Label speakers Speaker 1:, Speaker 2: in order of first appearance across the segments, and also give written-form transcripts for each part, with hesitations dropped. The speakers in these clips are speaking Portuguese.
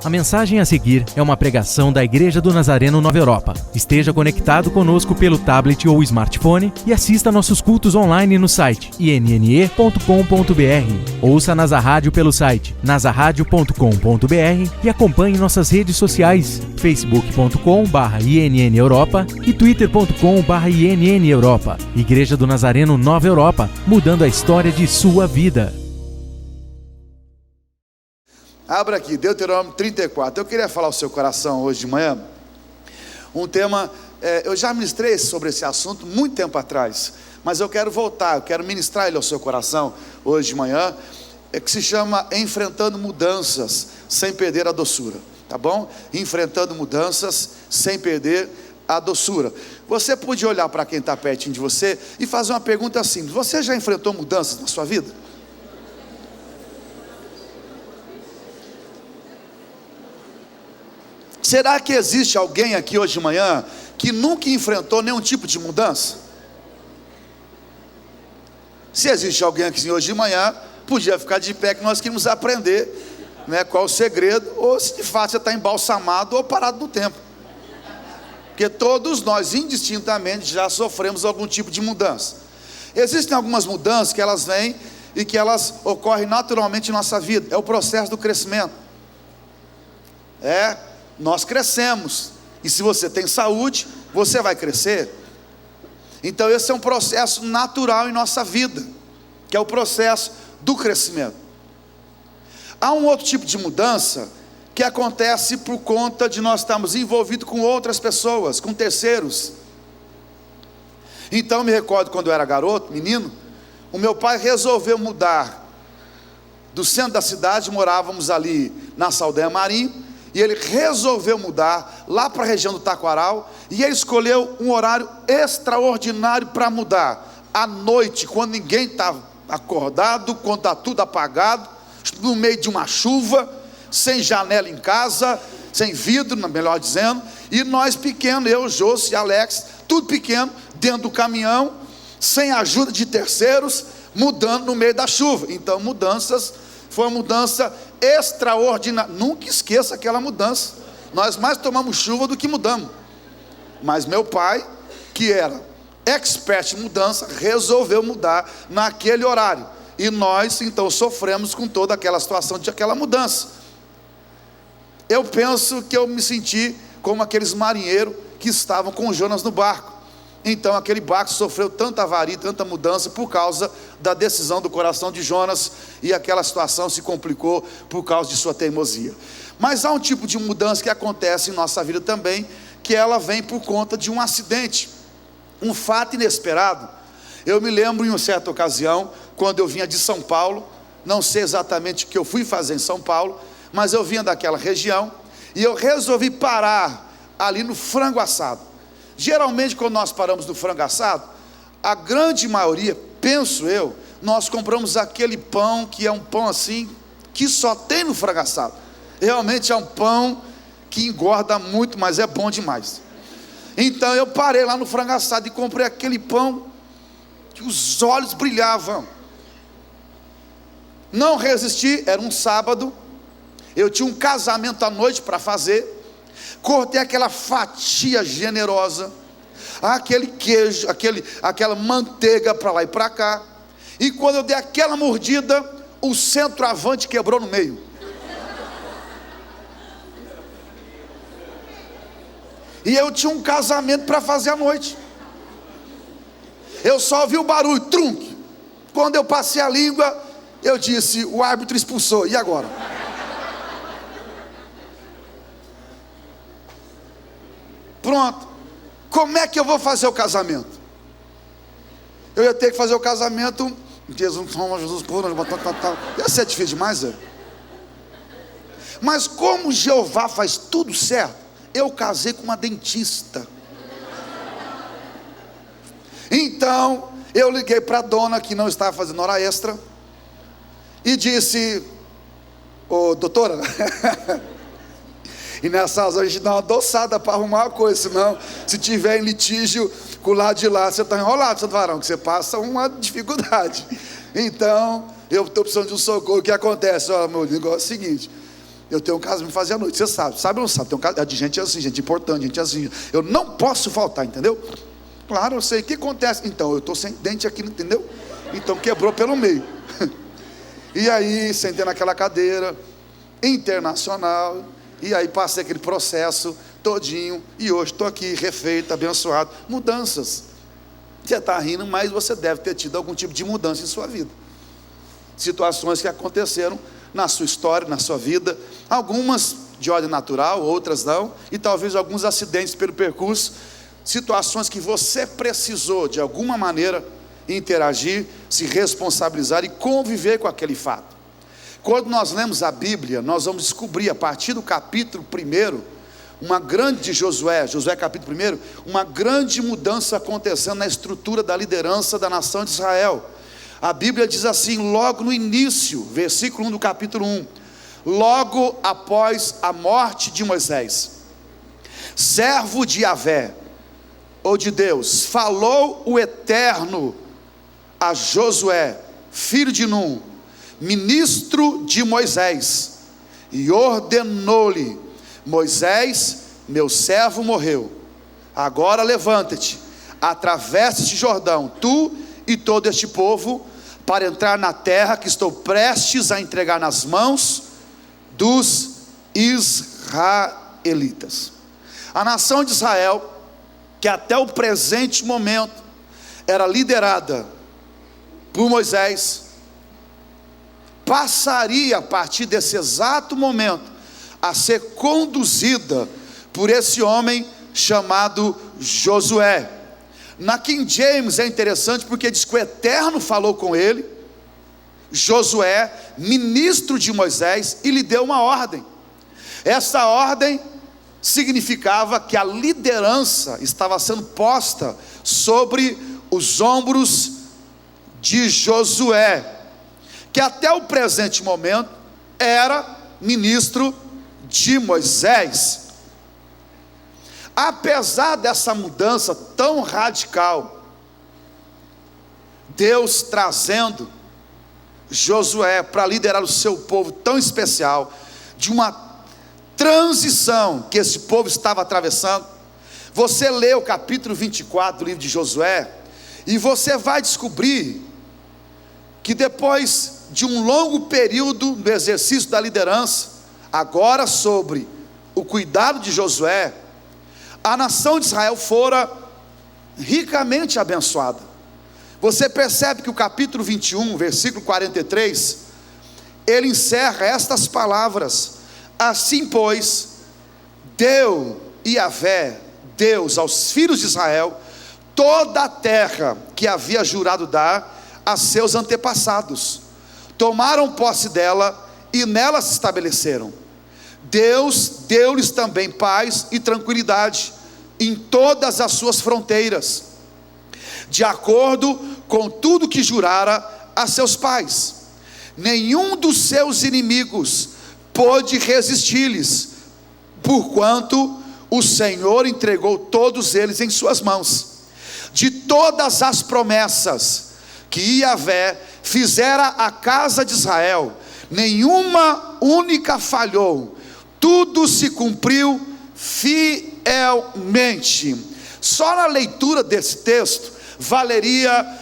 Speaker 1: A mensagem a seguir é uma pregação da Igreja do Nazareno Nova Europa. Esteja conectado conosco pelo tablet ou smartphone e assista nossos cultos online no site inne.com.br. Ouça a Nasa Rádio pelo site nasaradio.com.br e acompanhe nossas redes sociais facebook.com/INN Europa e twitter.com/INN Europa. Igreja do Nazareno Nova Europa, mudando a história de sua vida.
Speaker 2: Abra aqui, Deuteronômio 34. Eu queria falar ao seu coração hoje de manhã um tema, eu já ministrei sobre esse assunto muito tempo atrás, mas eu quero voltar, eu quero ministrar ele ao seu coração hoje de manhã, que se chama Enfrentando Mudanças Sem Perder a Doçura, tá bom? Enfrentando mudanças sem perder a doçura. Você pode olhar para quem está pertinho de você e fazer uma pergunta simples: você já enfrentou mudanças na sua vida? Será que existe alguém aqui hoje de manhã que nunca enfrentou nenhum tipo de mudança? Se existe alguém aqui hoje de manhã, podia ficar de pé, que nós queríamos aprender, né, qual o segredo, ou se de fato você está embalsamado ou parado no tempo. Porque todos nós, indistintamente, já sofremos algum tipo de mudança. Existem algumas mudanças que elas vêm e que elas ocorrem naturalmente em nossa vida. É o processo do crescimento. Nós crescemos, e se você tem saúde, você vai crescer. Então esse é um processo natural em nossa vida, que é o processo do crescimento. Há um outro tipo de mudança que acontece por conta de nós estarmos envolvidos com outras pessoas, com terceiros. Então eu me recordo quando eu era garoto, menino, o meu pai resolveu mudar do centro da cidade, morávamos ali na Saldanha Marim, e ele resolveu mudar lá para a região do Taquaral, e ele escolheu um horário extraordinário para mudar, à noite, quando ninguém está acordado, quando está tudo apagado, no meio de uma chuva, sem janela em casa, sem vidro, melhor dizendo, e nós pequenos, eu, Josi e Alex, tudo pequeno, dentro do caminhão, sem ajuda de terceiros, mudando no meio da chuva. Então foi uma mudança extraordinária. Nunca esqueça aquela mudança. Nós mais tomamos chuva do que mudamos. Mas meu pai, que era expert em mudança, resolveu mudar naquele horário. E nós então sofremos com toda aquela situação de aquela mudança. Eu penso que eu me senti como aqueles marinheiros que estavam com Jonas no barco. Então aquele barco sofreu tanta avaria, tanta mudança por causa da decisão do coração de Jonas, e aquela situação se complicou por causa de sua teimosia. Mas há um tipo de mudança que acontece em nossa vida também, que ela vem por conta de um acidente, um fato inesperado. Eu me lembro em uma certa ocasião, quando eu vinha de São Paulo, não sei exatamente o que eu fui fazer em São Paulo, mas eu vinha daquela região, e eu resolvi parar ali no Frango Assado. Geralmente quando nós paramos no Frango Assado, a grande maioria, penso eu, nós compramos aquele pão que é um pão assim, que só tem no Frango Assado. Realmente é um pão que engorda muito, mas é bom demais. Então eu parei lá no Frango Assado e comprei aquele pão que os olhos brilhavam. Não resisti, era um sábado, eu tinha um casamento à noite para fazer. Cortei aquela fatia generosa, aquele queijo, aquela manteiga para lá e para cá, e quando eu dei aquela mordida, o centroavante quebrou no meio. E eu tinha um casamento para fazer à noite. Eu só ouvi o barulho, trunque. Quando eu passei a língua, eu disse: o árbitro expulsou, e agora? Pronto, como é que eu vou fazer o casamento? Eu ia ter que fazer o casamento, Jesus, ia ser difícil demais, Mas como Jeová faz tudo certo, eu casei com uma dentista. Então, eu liguei para a dona, que não estava fazendo hora extra, e disse: ô doutora, e nessa horas a gente dá uma adoçada para arrumar uma coisa, senão, se tiver em litígio com o lado de lá, você está enrolado, Santo Varão, que você passa uma dificuldade. Então, eu estou precisando de um socorro. O que acontece? Olha, meu negócio é o seguinte: Eu tenho um caso me fazer à noite, você sabe ou não sabe? Tem um caso de gente assim, gente importante, gente assim. Eu não posso faltar, entendeu? Claro, eu sei. O que acontece? Então, eu estou sem dente aqui, entendeu? Então quebrou pelo meio. E aí, sentei naquela cadeira internacional. E aí passei aquele processo todinho. E hoje estou aqui, refeito, abençoado. Mudanças. Você está rindo, mas você deve ter tido algum tipo de mudança em sua vida. Situações que aconteceram na sua história, na sua vida. Algumas de ordem natural, outras não. E talvez alguns acidentes pelo percurso. Situações que você precisou de alguma maneira interagir, se responsabilizar e conviver com aquele fato. Quando nós lemos a Bíblia, nós vamos descobrir a partir do capítulo 1, uma grande de Josué capítulo 1, uma grande mudança acontecendo na estrutura da liderança da nação de Israel. A Bíblia diz assim, logo no início, versículo 1 do capítulo 1, logo após a morte de Moisés, servo de Yahvé, ou de Deus, falou o Eterno a Josué, filho de Num, ministro de Moisés, e ordenou-lhe: Moisés, meu servo morreu, agora levanta-te, atravessa este Jordão, tu e todo este povo, para entrar na terra que estou prestes a entregar nas mãos dos israelitas. A nação de Israel, que até o presente momento era liderada por Moisés, passaria a partir desse exato momento a ser conduzida por esse homem chamado Josué. Na King James é interessante porque diz que o Eterno falou com ele, Josué, ministro de Moisés, e lhe deu uma ordem. Essa ordem significava que a liderança estava sendo posta sobre os ombros de Josué, que até o presente momento era ministro de Moisés. Apesar dessa mudança tão radical, Deus trazendo Josué para liderar o seu povo tão especial, de uma transição que esse povo estava atravessando. Você lê o capítulo 24 do livro de Josué, e você vai descobrir que depois de um longo período no exercício da liderança, agora sobre o cuidado de Josué, a nação de Israel fora ricamente abençoada. Você percebe que o capítulo 21, versículo 43, ele encerra estas palavras: assim pois, deu Yahvé, Deus, aos filhos de Israel, toda a terra que havia jurado dar a seus antepassados. Tomaram posse dela e nela se estabeleceram. Deus deu-lhes também paz e tranquilidade em todas as suas fronteiras, de acordo com tudo que jurara a seus pais. Nenhum dos seus inimigos pôde resistir-lhes, porquanto o Senhor entregou todos eles em suas mãos. De todas as promessas que Yahvé fizera à casa de Israel, nenhuma única falhou, tudo se cumpriu fielmente. Só na leitura desse texto valeria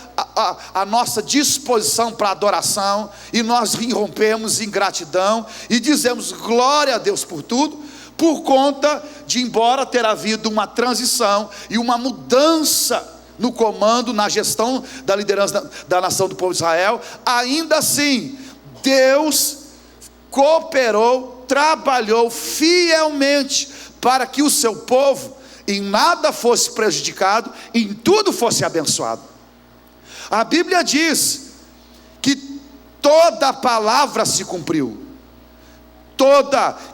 Speaker 2: a nossa disposição para adoração, e nós irrompemos em gratidão e dizemos glória a Deus por tudo, por conta de, embora ter havido uma transição e uma mudança no comando, na gestão da liderança da nação do povo de Israel, ainda assim Deus cooperou, trabalhou fielmente para que o seu povo em nada fosse prejudicado, em tudo fosse abençoado. A Bíblia diz que toda a palavra se cumpriu,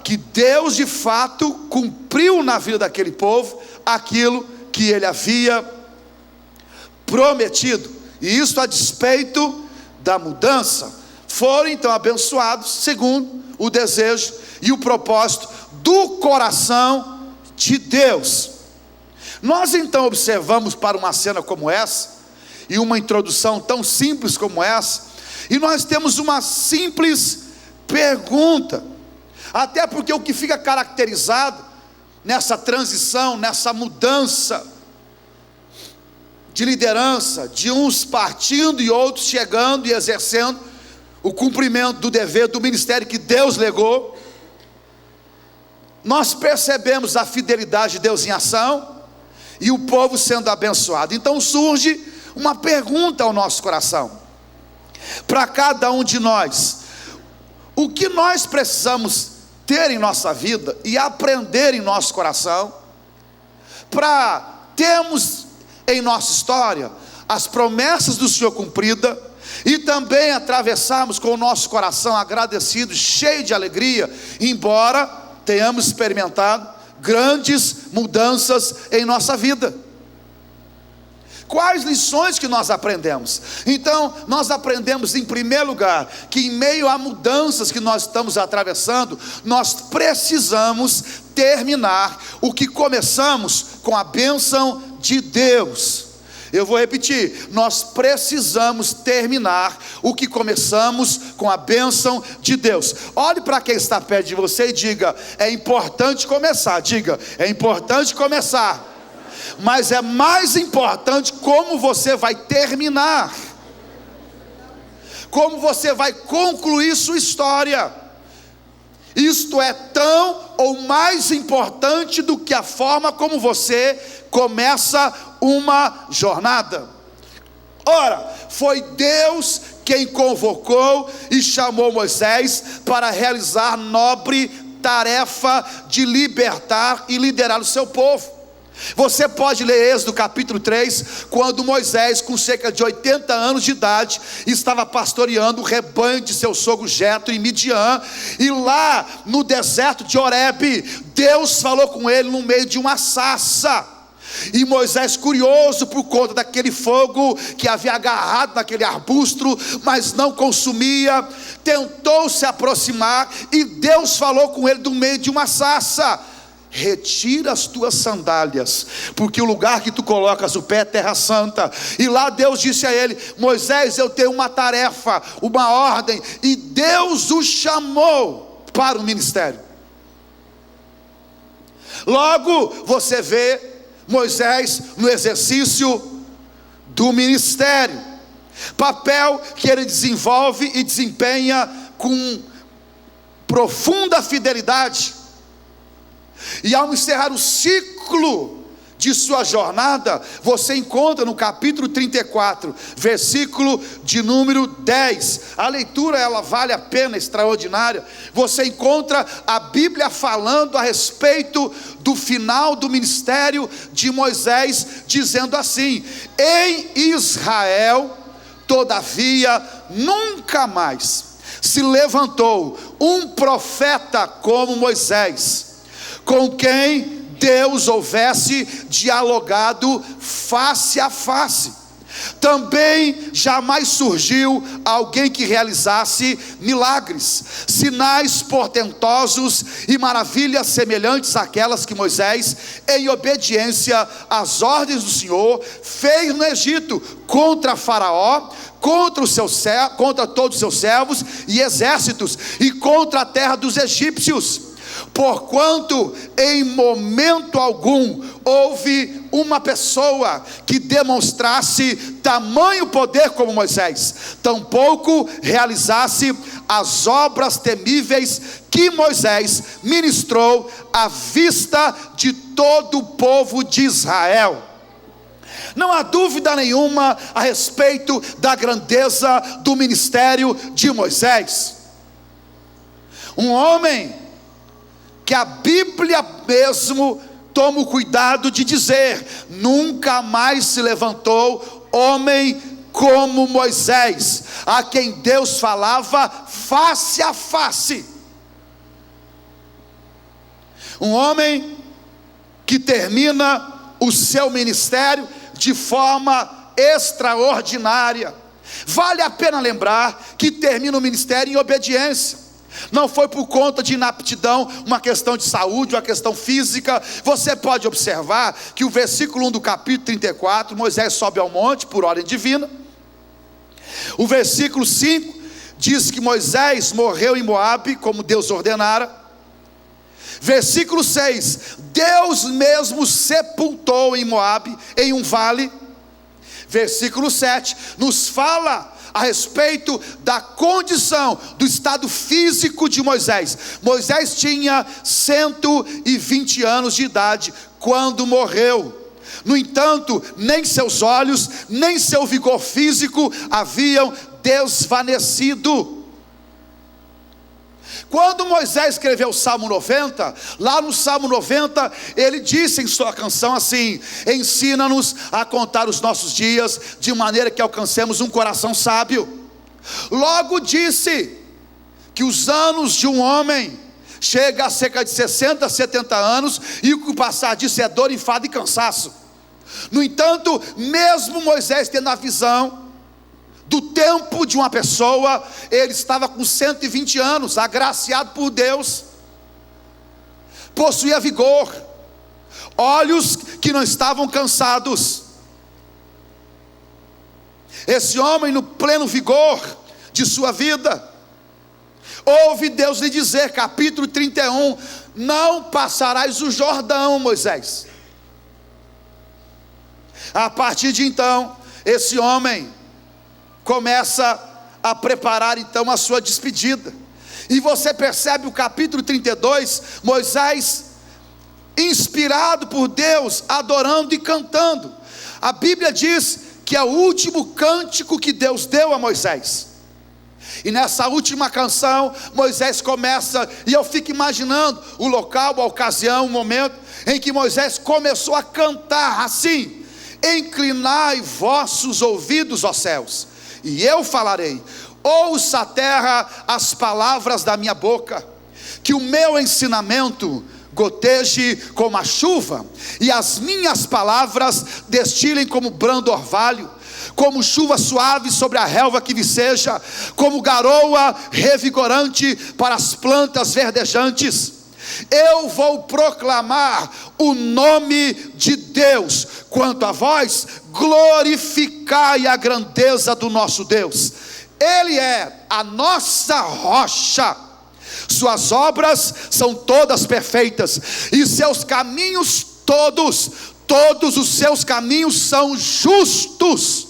Speaker 2: que Deus de fato cumpriu na vida daquele povo aquilo que ele havia prometido, e isso a despeito da mudança. Foram então abençoados segundo o desejo e o propósito do coração de Deus. Nós então observamos para uma cena como essa, e uma introdução tão simples como essa, e nós temos uma simples pergunta: Até porque o que fica caracterizado nessa transição, nessa mudança de liderança, de uns partindo e outros chegando e exercendo o cumprimento do dever do ministério que Deus legou, nós percebemos a fidelidade de Deus em ação e o povo sendo abençoado. Então surge uma pergunta ao nosso coração, para cada um de nós: o que nós precisamos ter em nossa vida e aprender em nosso coração, para termos em nossa história as promessas do Senhor cumpridas, e também atravessarmos com o nosso coração agradecido, cheio de alegria, embora tenhamos experimentado grandes mudanças em nossa vida. Quais lições que nós aprendemos? Então, nós aprendemos em primeiro lugar, que em meio a mudanças que nós estamos atravessando, nós precisamos terminar o que começamos com a bênção de Deus. Eu vou repetir: nós precisamos terminar o que começamos com a bênção de Deus. Olhe para quem está perto de você e diga: é importante começar. Diga: é importante começar, mas é mais importante como você vai terminar, como você vai concluir sua história. Isto é tão ou mais importante do que a forma como você começa uma jornada. Ora, foi Deus quem convocou e chamou Moisés para realizar a nobre tarefa de libertar e liderar o seu povo. Você pode ler Êxodo capítulo 3, quando Moisés, com cerca de 80 anos de idade, estava pastoreando o rebanho de seu sogro Jetro em Midian, e lá no deserto de Horebe, Deus falou com ele no meio de uma sarça. E Moisés, curioso por conta daquele fogo que havia agarrado naquele arbusto, mas não consumia, tentou se aproximar, e Deus falou com ele do meio de uma sarça: retira as tuas sandálias, porque o lugar que tu colocas o pé é terra santa. E lá Deus disse a ele: Moisés, eu tenho uma tarefa, uma ordem. E Deus o chamou para o ministério. Logo você vê Moisés no exercício do ministério, papel que ele desenvolve e desempenha com profunda fidelidade. E ao encerrar o ciclo de sua jornada, você encontra no capítulo 34, versículo de número 10, a leitura ela vale a pena, extraordinária. Você encontra a Bíblia falando a respeito do final do ministério de Moisés, dizendo assim: em Israel, todavia, nunca mais se levantou um profeta como Moisés, com quem Deus houvesse dialogado face a face. Também jamais surgiu alguém que realizasse milagres, sinais portentosos e maravilhas semelhantes àquelas que Moisés, em obediência às ordens do Senhor, fez no Egito, contra Faraó, contra todos os seus servos e exércitos, e contra a terra dos egípcios. Porquanto em momento algum houve uma pessoa que demonstrasse tamanho poder como Moisés, tampouco realizasse as obras temíveis que Moisés ministrou à vista de todo o povo de Israel. Não há dúvida nenhuma a respeito da grandeza do ministério de Moisés. Um homem que a Bíblia mesmo toma o cuidado de dizer: nunca mais se levantou homem como Moisés, a quem Deus falava face a face. Um homem que termina o seu ministério de forma extraordinária. Vale a pena lembrar que termina o ministério em obediência. Não foi por conta de inaptidão, uma questão de saúde, uma questão física. Você pode observar que o versículo 1 do capítulo 34, Moisés sobe ao monte por ordem divina. O versículo 5 diz que Moisés morreu em Moabe, como Deus ordenara. Versículo 6: Deus mesmo sepultou em Moabe, em um vale. Versículo 7 nos fala a respeito da condição, do estado físico de Moisés. Moisés tinha 120 anos de idade quando morreu. No entanto, nem seus olhos, nem seu vigor físico haviam desvanecido. Quando Moisés escreveu o Salmo 90, lá no Salmo 90, ele disse em sua canção assim: ensina-nos a contar os nossos dias, de maneira que alcancemos um coração sábio. Logo disse que os anos de um homem chega a cerca de 60, 70 anos, e o que passar disso é dor, enfado e cansaço. No entanto, mesmo Moisés tendo a visão do tempo de uma pessoa, ele estava com 120 anos, agraciado por Deus, possuía vigor, olhos que não estavam cansados. Esse homem, no pleno vigor de sua vida, ouve Deus lhe dizer, capítulo 31, não passarás o Jordão, Moisés. A partir de então, esse homem começa a preparar então a sua despedida. E você percebe o capítulo 32, Moisés, inspirado por Deus, adorando e cantando. A Bíblia diz que é o último cântico que Deus deu a Moisés. E nessa última canção, Moisés começa, e eu fico imaginando o local, a ocasião, o momento em que Moisés começou a cantar assim: inclinai vossos ouvidos, ó céus, e eu falarei, ouça a terra as palavras da minha boca, que o meu ensinamento goteje como a chuva, e as minhas palavras destilem como brando orvalho, como chuva suave sobre a relva que viceja, como garoa revigorante para as plantas verdejantes. Eu vou proclamar o nome de Deus. Quanto a vós, glorificai a grandeza do nosso Deus. Ele é a nossa rocha, suas obras são todas perfeitas, e seus caminhos todos os seus caminhos são justos.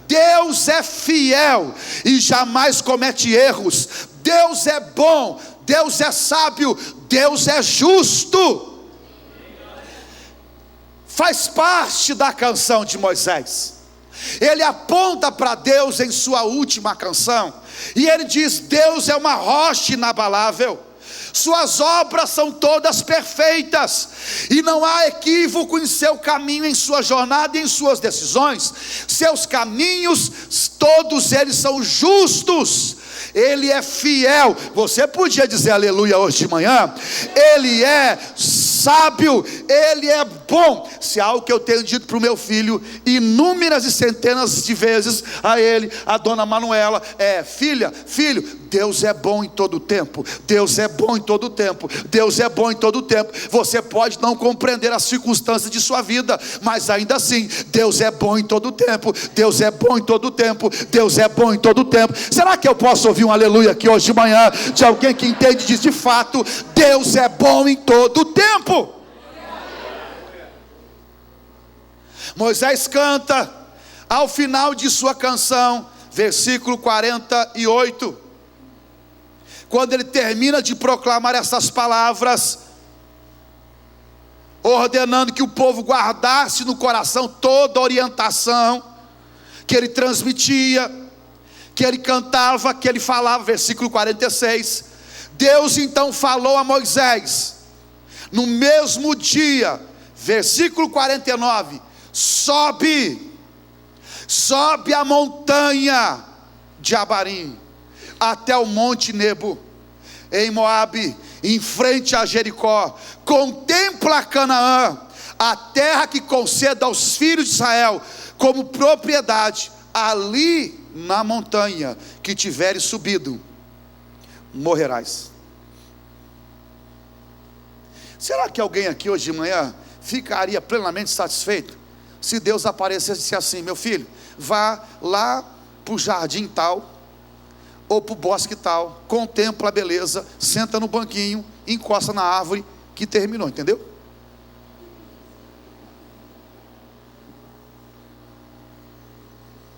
Speaker 2: Deus é fiel e jamais comete erros. Deus é bom, Deus é sábio, Deus é justo. Faz parte da canção de Moisés. Ele aponta para Deus em sua última canção, e ele diz: Deus é uma rocha inabalável, suas obras são todas perfeitas, e não há equívoco em seu caminho, em sua jornada e em suas decisões. Seus caminhos, todos eles são justos. Ele é fiel. Você podia dizer aleluia hoje de manhã? Ele é sábio, ele é bom. Se há algo que eu tenho dito para o meu filho inúmeras e centenas de vezes a ele, a dona Manuela, é: filho, Deus é bom em todo o tempo. Deus é bom em todo o tempo. Deus é bom em todo o tempo. Você pode não compreender as circunstâncias de sua vida, mas ainda assim, Deus é bom em todo o tempo. Deus é bom em todo o tempo. Deus é bom em todo o tempo. Será que eu posso ouvir um aleluia aqui hoje de manhã, de alguém que entende, diz: de fato, Deus é bom em todo o tempo? Moisés canta ao final de sua canção, versículo 48, quando ele termina de proclamar essas palavras, ordenando que o povo guardasse no coração toda a orientação que ele transmitia, que ele cantava, que ele falava. Versículo 46, Deus então falou a Moisés no mesmo dia. Versículo 49, sobe a montanha de Abarim até o monte Nebo, em Moabe, em frente a Jericó. Contempla Canaã, a terra que conceda aos filhos de Israel como propriedade. Ali na montanha que tiveres subido, morrerás. Será que alguém aqui hoje de manhã ficaria plenamente satisfeito se Deus aparecesse e disse assim: meu filho, vá lá para o jardim tal, ou para o bosque tal, contempla a beleza, senta no banquinho, encosta na árvore que terminou, entendeu?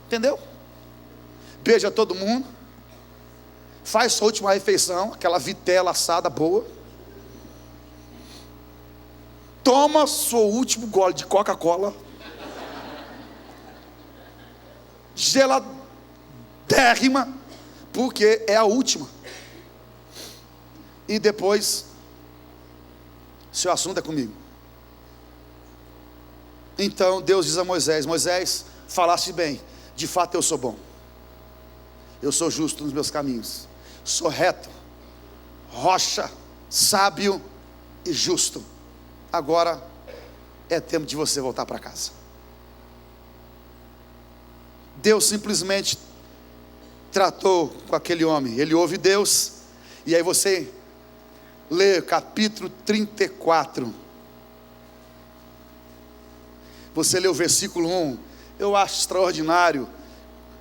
Speaker 2: Entendeu? Beija todo mundo, faz sua última refeição, aquela vitela assada boa, toma seu último gole de Coca-Cola, geladérrima, porque é a última, e depois, seu assunto é comigo. Então Deus diz a Moisés: Moisés, falaste bem, de fato eu sou bom, eu sou justo nos meus caminhos, sou reto, rocha, sábio e justo. Agora é tempo de você voltar para casa. Deus simplesmente tratou com aquele homem. Ele ouve Deus, e aí você lê capítulo 34, você lê o versículo 1. Eu acho extraordinário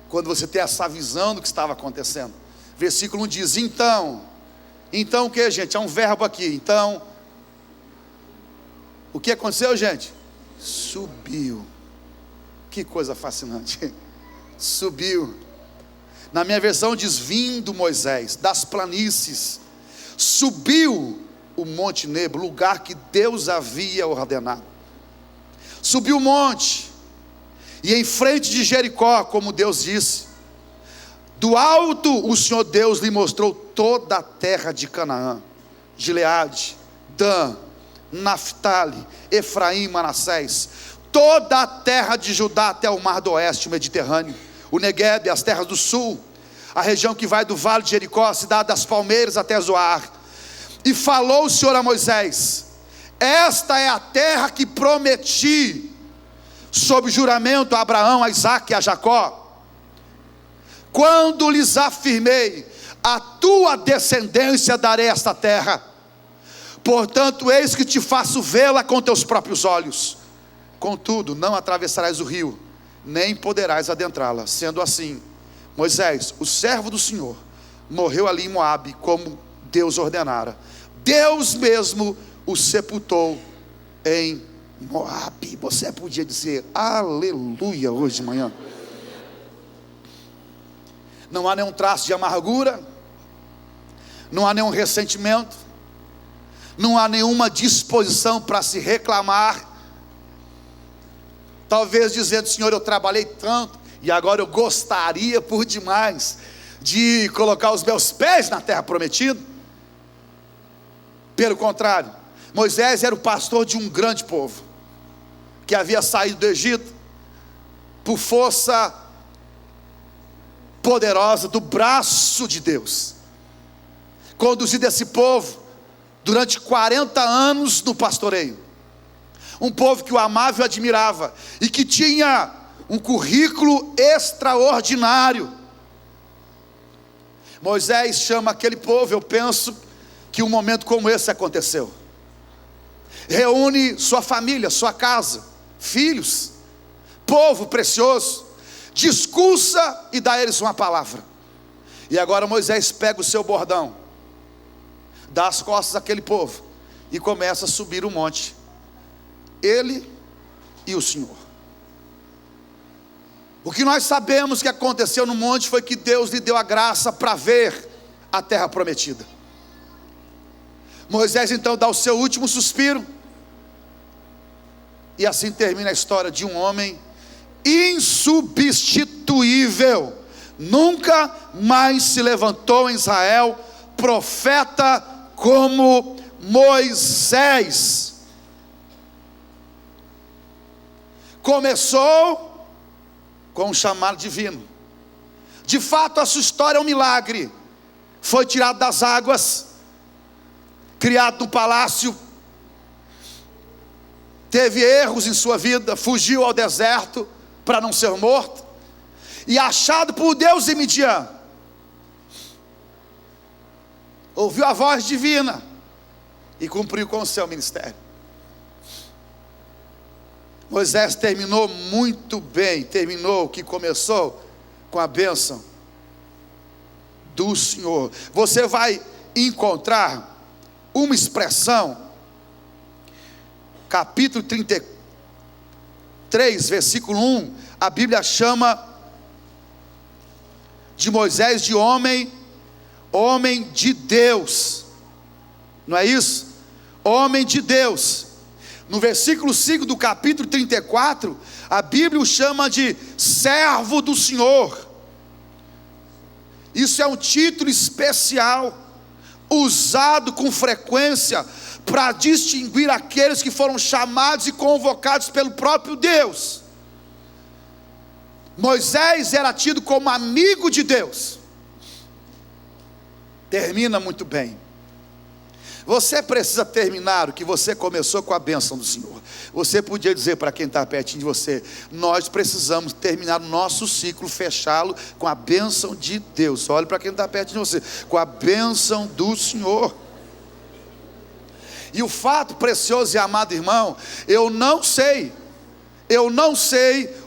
Speaker 2: quando você tem essa visão do que estava acontecendo. Versículo 1 diz: então o que, gente? É um verbo aqui. Então, o que aconteceu, gente? Subiu. Que coisa fascinante. Subiu. Na minha versão diz: vindo Moisés das planícies, subiu o monte Nebo, lugar que Deus havia ordenado. Subiu o monte, e em frente de Jericó, como Deus disse, do alto o Senhor Deus lhe mostrou toda a terra de Canaã, Gileade, Dan, Naftali, Efraim, Manassés, toda a terra de Judá até o mar do oeste, o Mediterrâneo, o Neguebe, as terras do sul, a região que vai do vale de Jericó, a cidade das palmeiras até Zoar. E falou o Senhor a Moisés: esta é a terra que prometi sob juramento a Abraão, a Isaque e a Jacó, quando lhes afirmei: a tua descendência darei esta terra. Portanto, eis que te faço vê-la com teus próprios olhos. Contudo, não atravessarás o rio, nem poderás adentrá-la. Sendo assim, Moisés, o servo do Senhor, morreu ali em Moabe, como Deus ordenara. Deus mesmo o sepultou em Moabe. Você podia dizer aleluia hoje de manhã. Não há nenhum traço de amargura, não há nenhum ressentimento, não há nenhuma disposição para se reclamar. Talvez dizendo: Senhor, eu trabalhei tanto, e agora eu gostaria por demais de colocar os meus pés na terra prometida. Pelo contrário, Moisés era o pastor de um grande povo, que havia saído do Egito por força poderosa do braço de Deus, conduzido esse povo durante 40 anos no pastoreio, um povo que o amava e o admirava, e que tinha um currículo extraordinário. Moisés chama aquele povo, eu penso que um momento como esse aconteceu, reúne sua família, sua casa, filhos, povo precioso, discursa e dá a eles uma palavra. E agora Moisés pega o seu bordão, dá as costas àquele povo e começa a subir o monte, ele e o Senhor. O que nós sabemos que aconteceu no monte foi que Deus lhe deu a graça para ver a terra prometida. Moisés então dá o seu último suspiro, e assim termina a história de um homem insubstituível. Nunca mais se levantou em Israel profeta como Moisés. Começou com um chamado divino. De fato, a sua história é um milagre. Foi tirado das águas, criado no palácio, teve erros em sua vida, fugiu ao deserto para não ser morto, e achado por Deus em Midian, ouviu a voz divina e cumpriu com o seu ministério. Moisés terminou muito bem, terminou o que começou com a bênção do Senhor. Você vai encontrar uma expressão capítulo 33, versículo 1, a Bíblia chama de Moisés de homem de Deus, não é isso? Homem de Deus. No versículo 5 do capítulo 34, a Bíblia o chama de servo do Senhor. Isso é um título especial, usado com frequência para distinguir aqueles que foram chamados e convocados pelo próprio Deus. Moisés era tido como amigo de Deus. Termina muito bem. Você precisa terminar o que você começou com a bênção do Senhor. Você podia dizer para quem está pertinho de você: nós precisamos terminar o nosso ciclo, fechá-lo com a bênção de Deus. Olhe para quem está pertinho de você, com a bênção do Senhor. E o fato precioso e amado irmão, eu não sei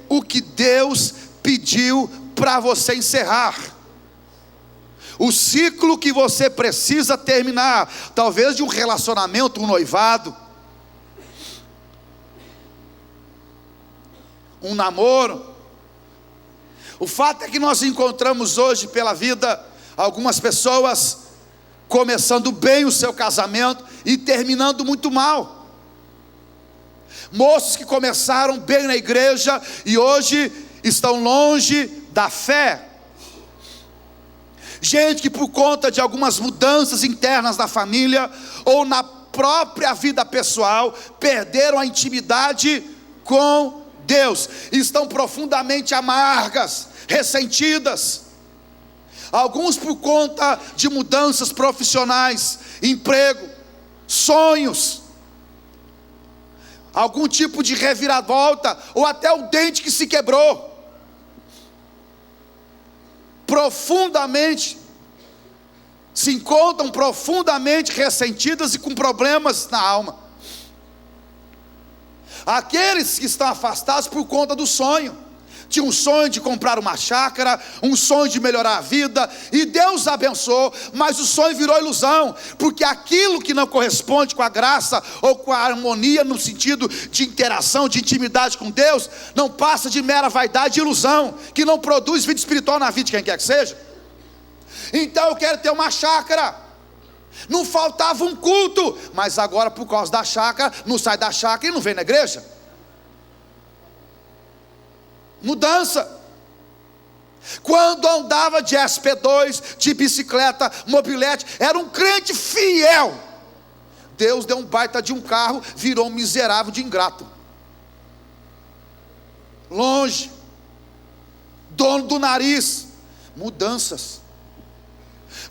Speaker 2: o que Deus pediu para você encerrar, o ciclo que você precisa terminar, talvez de um relacionamento, um noivado, um namoro. O fato é que nós encontramos hoje pela vida algumas pessoas começando bem o seu casamento e terminando muito mal. Moços que começaram bem na igreja e hoje estão longe da fé. Gente que por conta de algumas mudanças internas na família ou na própria vida pessoal perderam a intimidade com Deus, estão profundamente amargas, ressentidas. Alguns por conta de mudanças profissionais, emprego, sonhos, algum tipo de reviravolta, ou até o dente que se quebrou. Se encontram profundamente ressentidas e com problemas na alma. Aqueles que estão afastados por conta do sonho, tinha um sonho de comprar uma chácara, um sonho de melhorar a vida, e Deus abençoou, mas o sonho virou ilusão, porque aquilo que não corresponde com a graça, ou com a harmonia no sentido de interação, de intimidade com Deus, não passa de mera vaidade e ilusão, que não produz vida espiritual na vida de quem quer que seja. Então eu quero ter uma chácara, não faltava um culto, mas agora por causa da chácara, não sai da chácara e não vem na igreja. Mudança. Quando andava de SP2, de bicicleta, mobilete, era um crente fiel. Deus deu um baita de um carro, virou um miserável de ingrato. Longe, dono do nariz. Mudanças.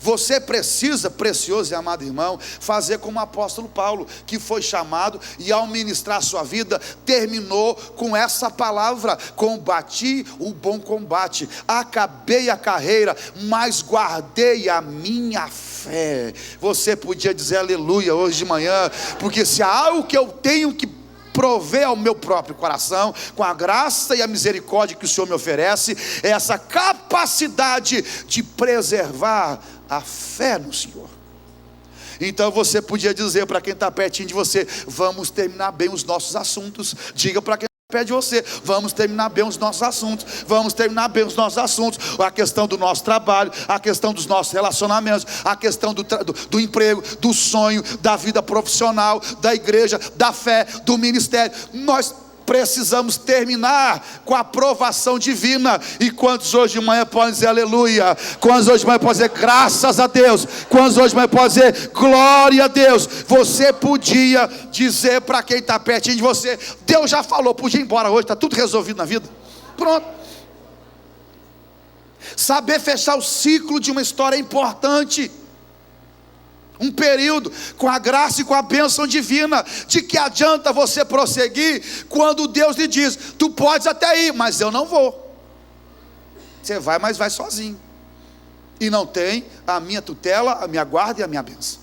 Speaker 2: Você precisa, precioso e amado irmão, fazer como o apóstolo Paulo, que foi chamado e ao ministrar a sua vida, terminou com essa palavra: combati o bom combate, acabei a carreira, mas guardei a minha fé. Você podia dizer aleluia hoje de manhã, porque se há algo que eu tenho que prover ao meu próprio coração, com a graça e a misericórdia que o Senhor me oferece, é essa capacidade de preservar a fé no Senhor. Então você podia dizer para quem está pertinho de você: vamos terminar bem os nossos assuntos. Diga para quem está perto de você: vamos terminar bem os nossos assuntos. Vamos terminar bem os nossos assuntos. A questão do nosso trabalho, a questão dos nossos relacionamentos, a questão do emprego, do sonho, da vida profissional, da igreja, da fé, do ministério. Nós precisamos terminar com a aprovação divina. E quantos hoje de manhã podem dizer aleluia? Quantos hoje de manhã podem dizer graças a Deus? Quantos hoje de manhã podem dizer glória a Deus? Você podia dizer para quem está pertinho de você: Deus já falou, podia ir embora hoje, está tudo resolvido na vida. Pronto. Saber fechar o ciclo de uma história é importante. Um período com a graça e com a bênção divina. De que adianta você prosseguir quando Deus lhe diz: tu podes até ir, mas eu não vou. Você vai, mas vai sozinho, e não tem a minha tutela, a minha guarda e a minha bênção.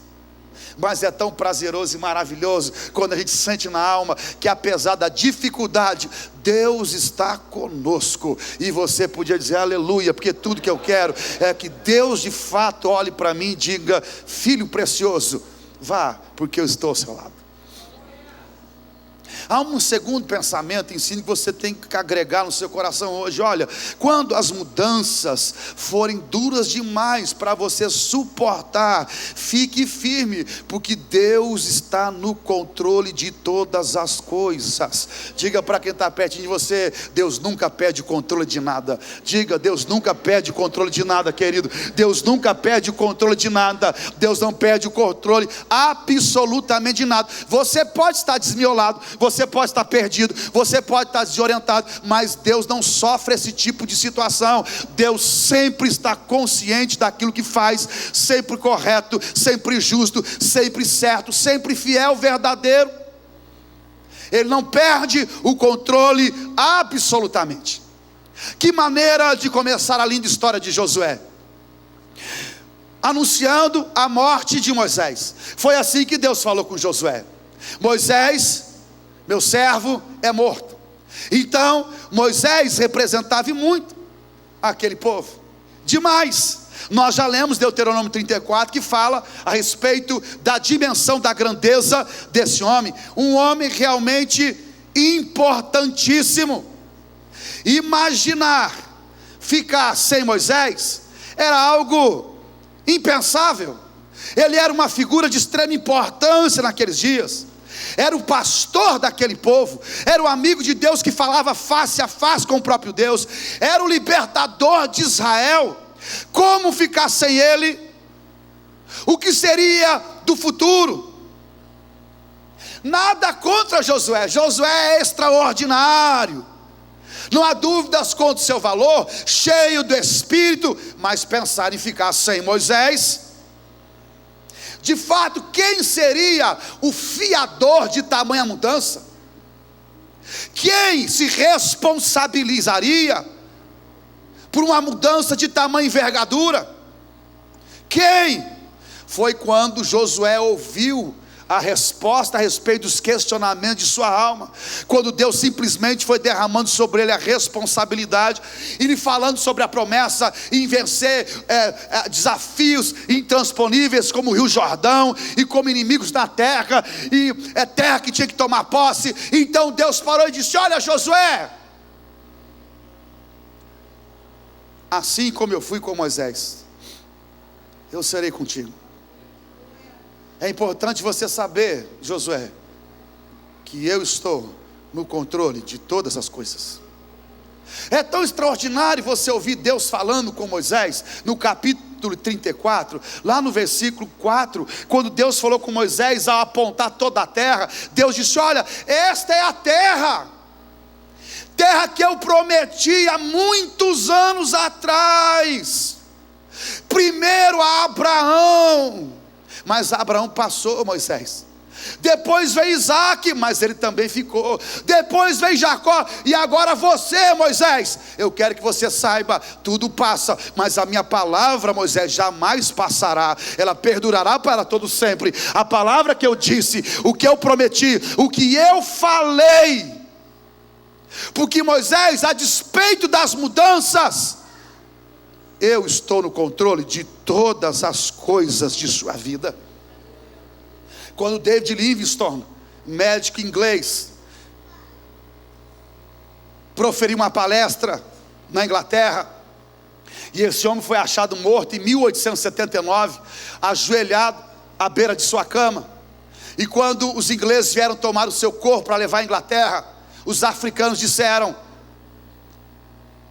Speaker 2: Mas é tão prazeroso e maravilhoso quando a gente sente na alma que, apesar da dificuldade, Deus está conosco. E você podia dizer aleluia, porque tudo que eu quero é que Deus de fato olhe para mim e diga: filho precioso, vá, porque eu estou ao seu lado. Há um segundo pensamento, ensino que você tem que agregar no seu coração hoje. Olha, quando as mudanças forem duras demais para você suportar, fique firme, porque Deus está no controle de todas as coisas. Diga para quem está perto de você: Deus nunca perde o controle de nada. Diga: Deus nunca perde o controle de nada, querido. Deus nunca perde o controle de nada. Deus não perde o controle absolutamente de nada. Você pode estar desmiolado, você pode estar perdido, você pode estar desorientado, mas Deus não sofre esse tipo de situação. Deus sempre está consciente daquilo que faz, sempre correto, sempre justo, sempre certo, sempre fiel, verdadeiro. Ele não perde o controle absolutamente. Que maneira de começar a linda história de Josué? Anunciando a morte de Moisés. Foi assim que Deus falou com Josué: Moisés, meu servo, é morto. Então Moisés representava muito aquele povo, demais. Nós já lemos Deuteronômio 34, que fala a respeito da dimensão da grandeza desse homem. Um homem realmente importantíssimo. Imaginar ficar sem Moisés era algo impensável. Ele era uma figura de extrema importância naqueles dias. Era o pastor daquele povo, era o amigo de Deus que falava face a face com o próprio Deus, era o libertador de Israel. Como ficar sem ele? O que seria do futuro? Nada contra Josué. Josué é extraordinário, não há dúvidas quanto ao seu valor, cheio do Espírito, mas pensar em ficar sem Moisés, de fato, quem seria o fiador de tamanha mudança? Quem se responsabilizaria por uma mudança de tamanha envergadura? Quem? Foi quando Josué ouviu a resposta a respeito dos questionamentos de sua alma, quando Deus simplesmente foi derramando sobre ele a responsabilidade, e lhe falando sobre a promessa em vencer desafios intransponíveis, como o Rio Jordão, e como inimigos na terra, e terra que tinha que tomar posse. Então Deus parou e disse: olha, Josué, assim como eu fui com Moisés, eu serei contigo. É importante você saber, Josué, que eu estou no controle de todas as coisas. É tão extraordinário você ouvir Deus falando com Moisés, no capítulo 34, lá no versículo 4, quando Deus falou com Moisés ao apontar toda a terra. Deus disse: olha, esta é a terra que eu prometi há muitos anos atrás, primeiro a Abraão, mas Abraão passou, Moisés. Depois veio Isaac, mas ele também ficou. Depois veio Jacó, e agora você, Moisés. Eu quero que você saiba, tudo passa, mas a minha palavra, Moisés, jamais passará. Ela perdurará para todo sempre. A palavra que eu disse, o que eu prometi, o que eu falei. Porque Moisés, a despeito das mudanças, eu estou no controle de todas as coisas de sua vida. Quando David Livingstone, médico inglês, proferiu uma palestra na Inglaterra, e esse homem foi achado morto em 1879, ajoelhado à beira de sua cama. E quando os ingleses vieram tomar o seu corpo para levar à Inglaterra, os africanos disseram: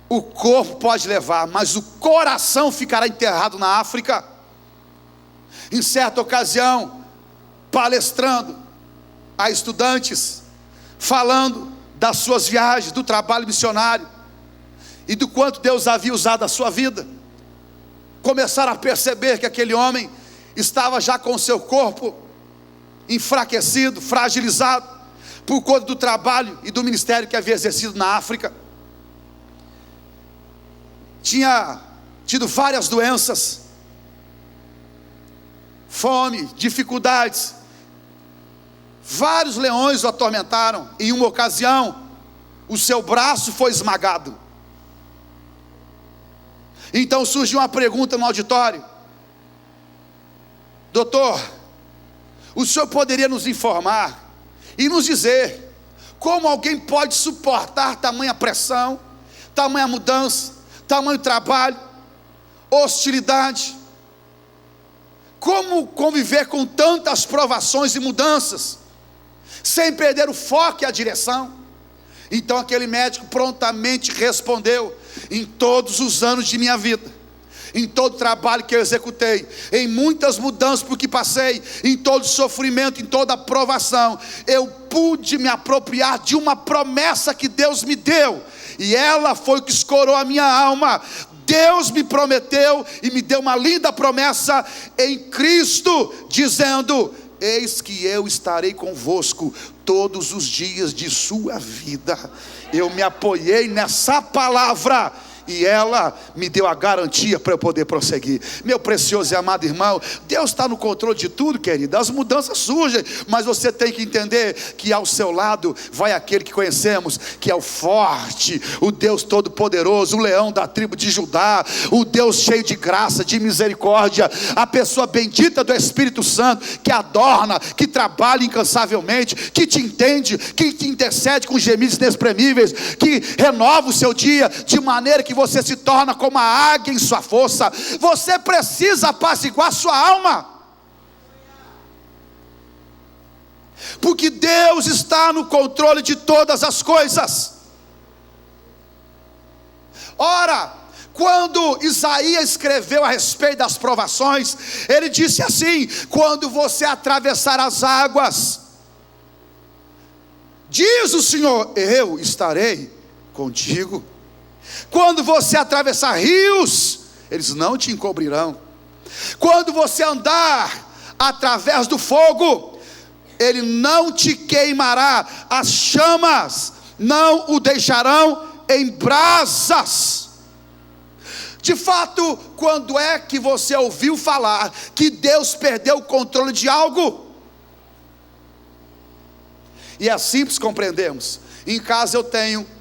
Speaker 2: o corpo pode levar, mas o coração ficará enterrado na África. Em certa ocasião, palestrando a estudantes, falando das suas viagens, do trabalho missionário, e do quanto Deus havia usado a sua vida, começaram a perceber que aquele homem estava já com o seu corpo enfraquecido, fragilizado, por conta do trabalho e do ministério que havia exercido na África. Tinha tido várias doenças, fome, dificuldades. Vários leões o atormentaram. Em uma ocasião, o seu braço foi esmagado. Então surgiu uma pergunta no auditório: doutor, o senhor poderia nos informar e nos dizer Como alguém pode suportar tamanha pressão, tamanha mudança, tamanho trabalho, hostilidade? Como conviver com tantas provações e mudanças, sem perder o foco e a direção? Então aquele médico prontamente respondeu: em todos os anos de minha vida, em todo o trabalho que eu executei, em muitas mudanças por que passei, em todo sofrimento, em toda provação, eu pude me apropriar de uma promessa que Deus me deu, e ela foi o que escorou a minha alma. Deus me prometeu e me deu uma linda promessa em Cristo, dizendo: eis que eu estarei convosco todos os dias de sua vida. Eu me apoiei nessa palavra e ela me deu a garantia para eu poder prosseguir. Meu precioso e amado irmão, Deus está no controle de tudo, querido. As mudanças surgem, mas você tem que entender que ao seu lado vai aquele que conhecemos, que é o forte, o Deus todo-poderoso, o leão da tribo de Judá, o Deus cheio de graça, de misericórdia, a pessoa bendita do Espírito Santo, que adorna, que trabalha incansavelmente, que te entende, que te intercede com gemidos inexprimíveis, que renova o seu dia de maneira que você se torna como a águia em sua força. Você precisa apaciguar sua alma, porque Deus está no controle de todas as coisas. Ora, quando Isaías escreveu a respeito das provações, ele disse assim: quando você atravessar as águas, diz o Senhor, eu estarei contigo. Quando você atravessar rios, eles não te encobrirão. Quando você andar através do fogo, ele não te queimará, as chamas não o deixarão em brasas. De fato, quando é que você ouviu falar que Deus perdeu o controle de algo? E é simples compreendermos. Em casa eu tenho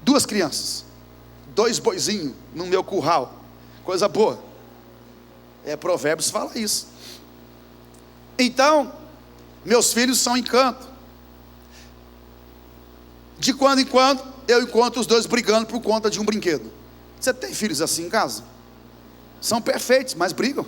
Speaker 2: 2 crianças, 2 boizinhos no meu curral, coisa boa. Provérbios fala isso. Então, meus filhos são encanto. De quando em quando, eu encontro os 2 brigando por conta de um brinquedo. Você tem filhos assim em casa? São perfeitos, mas brigam.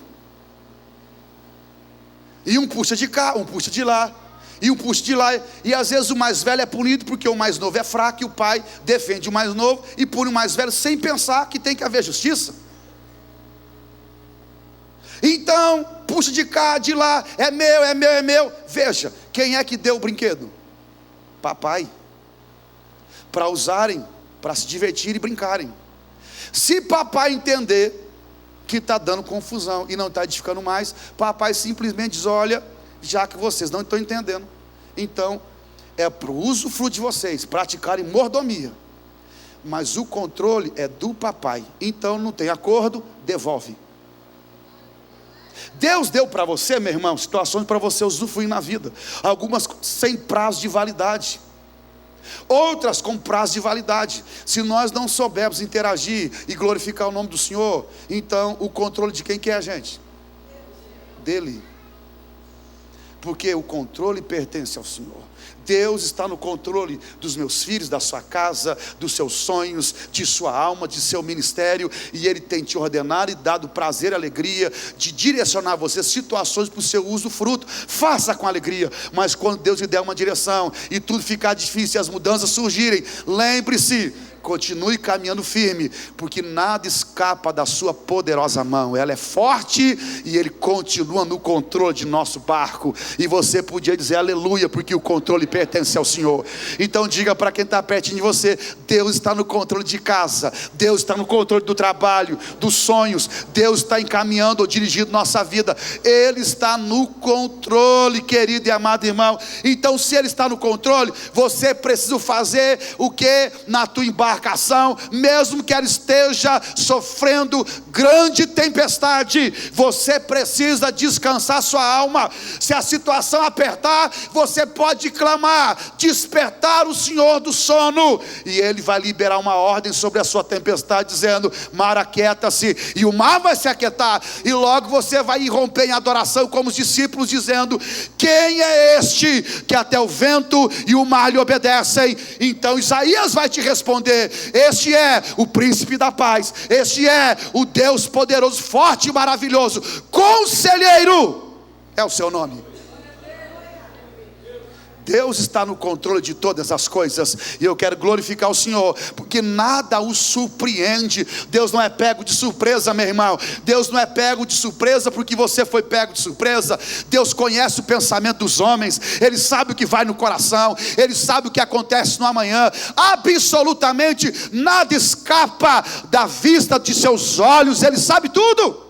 Speaker 2: E um puxa de cá, um puxa de lá, e um puxa de lá, e às vezes o mais velho é punido porque o mais novo é fraco, e o pai defende o mais novo e pune o mais velho sem pensar que tem que haver justiça. Então, puxa de cá, de lá, é meu, é meu, é meu. Veja, quem é que deu o brinquedo? Papai. Para usarem, para se divertir e brincarem. Se papai entender que está dando confusão e não está edificando mais, papai simplesmente diz: olha, já que vocês não estão entendendo, então é para o usufruto de vocês praticarem mordomia, mas o controle é do papai. Então não tem acordo, devolve. Deus deu para você, meu irmão, situações para você usufruir na vida, algumas sem prazo de validade, outras com prazo de validade. Se nós não soubermos interagir e glorificar o nome do Senhor, então o controle de quem que é a gente? Dele. Porque o controle pertence ao Senhor. Deus está no controle dos meus filhos, da sua casa, dos seus sonhos, de sua alma, de seu ministério, e Ele tem te ordenado e dado prazer e alegria de direcionar você situações para o seu uso fruto. Faça com alegria, mas quando Deus lhe der uma direção e tudo ficar difícil e as mudanças surgirem, lembre-se, continue caminhando firme, porque nada escapa da sua poderosa mão. Ela é forte e Ele continua no controle de nosso barco. E você podia dizer aleluia, porque o controle pertence ao Senhor. Então diga para quem está pertinho de você: Deus está no controle de casa, Deus está no controle do trabalho, dos sonhos, Deus está encaminhando ou dirigindo nossa vida. Ele está no controle, querido e amado irmão. Então, se Ele está no controle, você precisa fazer o que na tua embarcação? embarcação, mesmo que ela esteja sofrendo grande tempestade, você precisa descansar sua alma. Se a situação apertar, você pode clamar, despertar o Senhor do sono, e Ele vai liberar uma ordem sobre a sua tempestade, dizendo: mar, aquieta-se, e o mar vai se aquietar, e logo você vai irromper em adoração como os discípulos, dizendo: quem é este que até o vento e o mar lhe obedecem? Então Isaías vai te responder: este é o príncipe da paz, este é o Deus poderoso, forte e maravilhoso, conselheiro é o seu nome. Deus está no controle de todas as coisas, e eu quero glorificar o Senhor, porque nada o surpreende. Deus não é pego de surpresa, meu irmão. Deus não é pego de surpresa porque você foi pego de surpresa. Deus conhece o pensamento dos homens, Ele sabe o que vai no coração, Ele sabe o que acontece no amanhã. Absolutamente nada escapa da vista de seus olhos, Ele sabe tudo.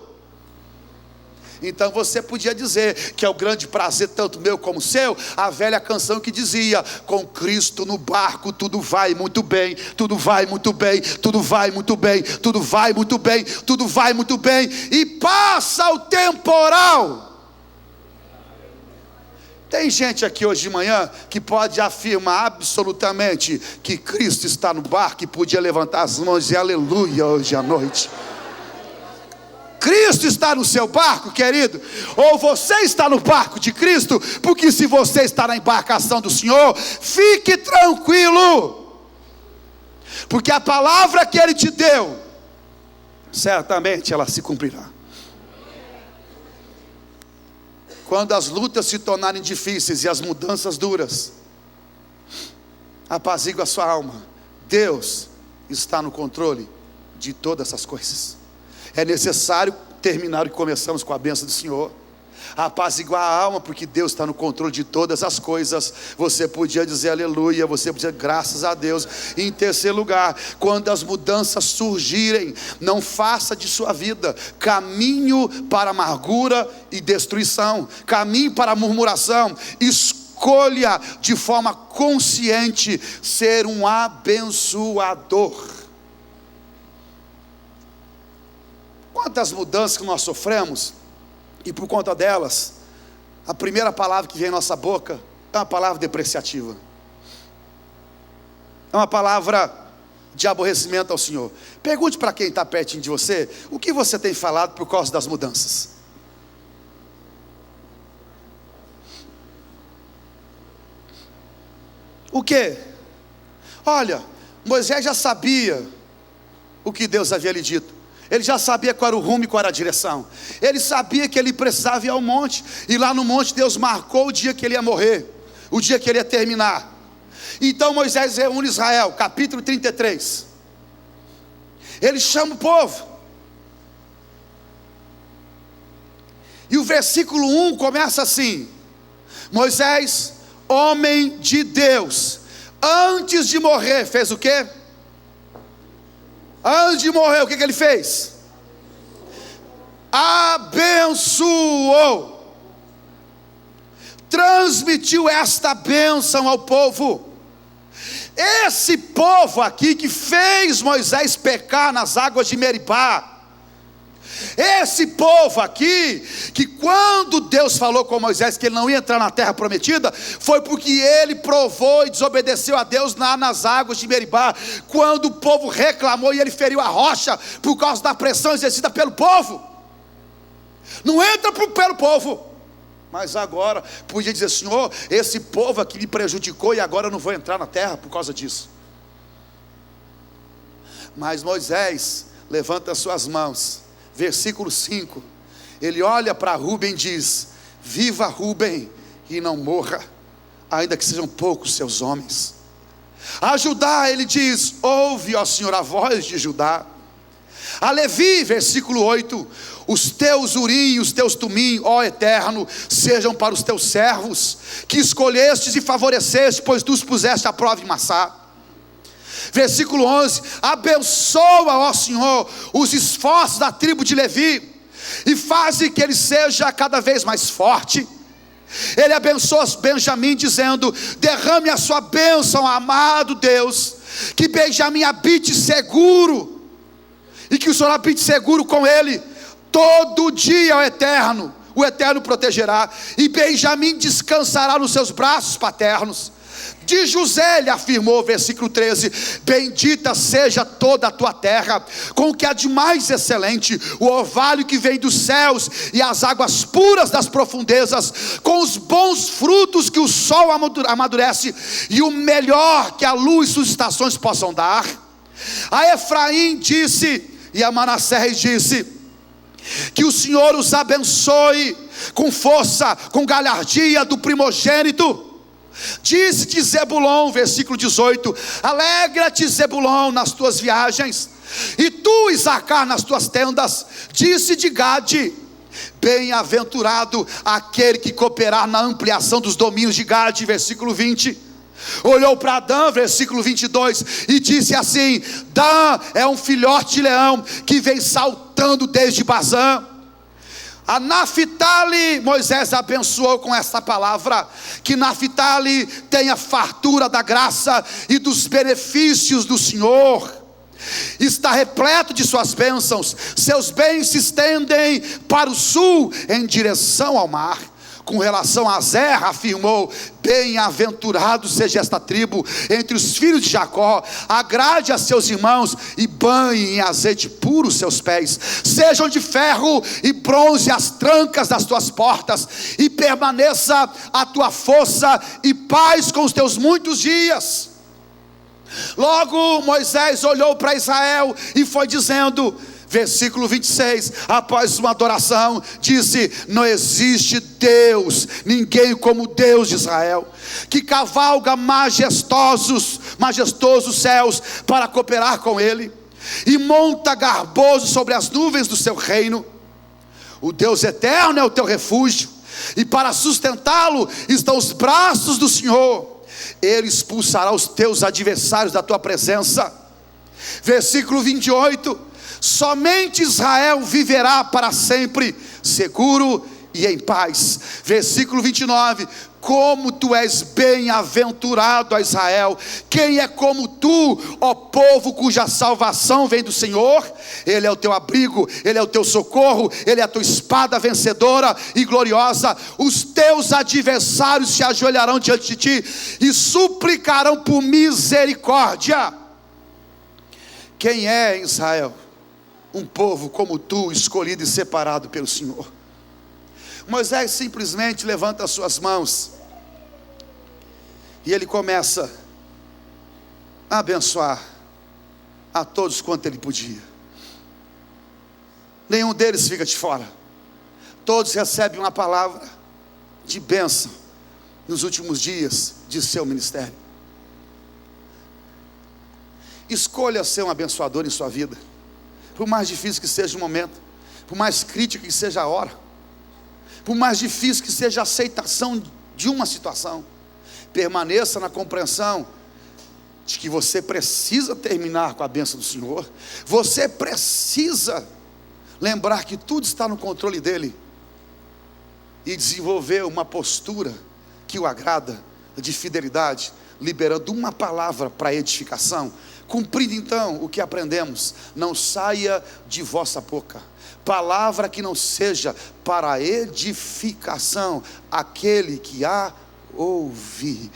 Speaker 2: Então você podia dizer que é o grande prazer, tanto meu como seu, a velha canção que dizia: com Cristo no barco tudo vai muito bem, tudo vai muito bem, tudo vai muito bem, tudo vai muito bem, tudo vai muito bem, e passa o temporal. Tem gente aqui hoje de manhã que pode afirmar absolutamente que Cristo está no barco, e podia levantar as mãos e dizer aleluia hoje à noite. Cristo está no seu barco, querido, ou você está no barco de Cristo? Porque se você está na embarcação do Senhor, fique tranquilo, porque a palavra que Ele te deu, certamente ela se cumprirá. Quando as lutas se tornarem difíceis e as mudanças duras, apazigua a sua alma. Deus está no controle de todas essas coisas. É necessário terminar o que começamos com a bênção do Senhor. Apaziguar a alma, porque Deus está no controle de todas as coisas. Você podia dizer aleluia, você podia dizer graças a Deus. E em terceiro lugar, quando as mudanças surgirem, não faça de sua vida caminho para amargura e destruição, caminho para a murmuração. Escolha de forma consciente ser um abençoador. Quantas mudanças que nós sofremos, e por conta delas, a primeira palavra que vem em nossa boca é uma palavra depreciativa, é uma palavra de aborrecimento ao Senhor. Pergunte para quem está pertinho de você: o que você tem falado por causa das mudanças? O que? Olha, Moisés já sabia o que Deus havia lhe dito. Ele já sabia qual era o rumo e qual era a direção. Ele sabia que ele precisava ir ao monte, e lá no monte Deus marcou o dia que ele ia morrer, o dia que ele ia terminar. Então Moisés reúne Israel, capítulo 33. Ele chama o povo, e o versículo 1 começa assim: Moisés, homem de Deus, antes de morrer, fez o quê? Antes de morrer, o que ele fez? Abençoou, transmitiu esta bênção ao povo. Esse povo aqui que fez Moisés pecar nas águas de Meribá, esse povo aqui, que quando Deus falou com Moisés que ele não ia entrar na terra prometida, foi porque ele provou e desobedeceu a Deus lá nas águas de Meribá, quando o povo reclamou e ele feriu a rocha, por causa da pressão exercida pelo povo. Não entra pelo povo. Mas agora, podia dizer: Senhor, esse povo aqui me prejudicou, e agora eu não vou entrar na terra por causa disso. Mas Moisés levanta as suas mãos, versículo 5, ele olha para Rúben e diz: viva Rúben e não morra, ainda que sejam poucos seus homens. A Judá ele diz: ouve, ó Senhor, a voz de Judá. A Levi, versículo 8: os teus urim e os teus tumim, ó Eterno, sejam para os teus servos, que escolhestes e favoreceste, pois tu os puseste à prova em Massá. Versículo 11: abençoa, ó Senhor, os esforços da tribo de Levi, e faze que ele seja cada vez mais forte. Ele abençoa Benjamim, dizendo: derrame a sua bênção, amado Deus, que Benjamim habite seguro, e que o Senhor habite seguro com ele, todo dia o Eterno protegerá, e Benjamim descansará nos seus braços paternos. De José ele afirmou, versículo 13: bendita seja toda a tua terra, com o que há de mais excelente, o orvalho que vem dos céus, e as águas puras das profundezas, com os bons frutos que o sol amadurece, e o melhor que a luz e suas estações possam dar. A Efraim disse, e a Manassés disse, que o Senhor os abençoe com força, com galhardia do primogênito. Disse de Zebulon, versículo 18: alegra-te, Zebulon, nas tuas viagens, e tu, Isacar, nas tuas tendas. Disse de Gade: bem-aventurado aquele que cooperar na ampliação dos domínios de Gade, versículo 20. Olhou para Dan, versículo 22, e disse assim: Dan é um filhote de leão que vem saltando desde Bazã. A Naphtali, Moisés abençoou com esta palavra, que Naphtali tenha fartura da graça e dos benefícios do Senhor, está repleto de suas bênçãos, seus bens se estendem para o sul, em direção ao mar. Com relação a Zer, afirmou: bem-aventurado seja esta tribo entre os filhos de Jacó, agrade a seus irmãos e banhe em azeite puro seus pés. Sejam de ferro e bronze as trancas das tuas portas, e permaneça a tua força e paz com os teus muitos dias. Logo Moisés olhou para Israel e foi dizendo, versículo 26, após uma adoração, disse: não existe Deus, ninguém como Deus de Israel, que cavalga majestosos céus para cooperar com ele, e monta garboso sobre as nuvens do seu reino. O Deus eterno é o teu refúgio, e para sustentá-lo estão os braços do Senhor. Ele expulsará os teus adversários da tua presença. Versículo 28, somente Israel viverá para sempre, seguro e em paz. Versículo 29, como tu és bem-aventurado, a Israel, quem é como tu, ó povo cuja salvação vem do Senhor? Ele é o teu abrigo, ele é o teu socorro, ele é a tua espada vencedora e gloriosa. Os teus adversários se ajoelharão diante de ti e suplicarão por misericórdia. Quem é, Israel? Um povo como tu, escolhido e separado pelo Senhor. Moisés simplesmente levanta as suas mãos e ele começa a abençoar a todos quanto ele podia. Nenhum deles fica de fora. Todos recebem uma palavra de bênção nos últimos dias de seu ministério. Escolha ser um abençoador em sua vida, por mais difícil que seja o momento, por mais crítica que seja a hora, por mais difícil que seja a aceitação de uma situação. Permaneça na compreensão de que você precisa terminar com a bênção do Senhor. Você precisa lembrar que tudo está no controle dele, e desenvolver uma postura que o agrada, de fidelidade, liberando uma palavra para edificação. Cumprindo então o que aprendemos: não saia de vossa boca palavra que não seja para edificação aquele que a ouvir.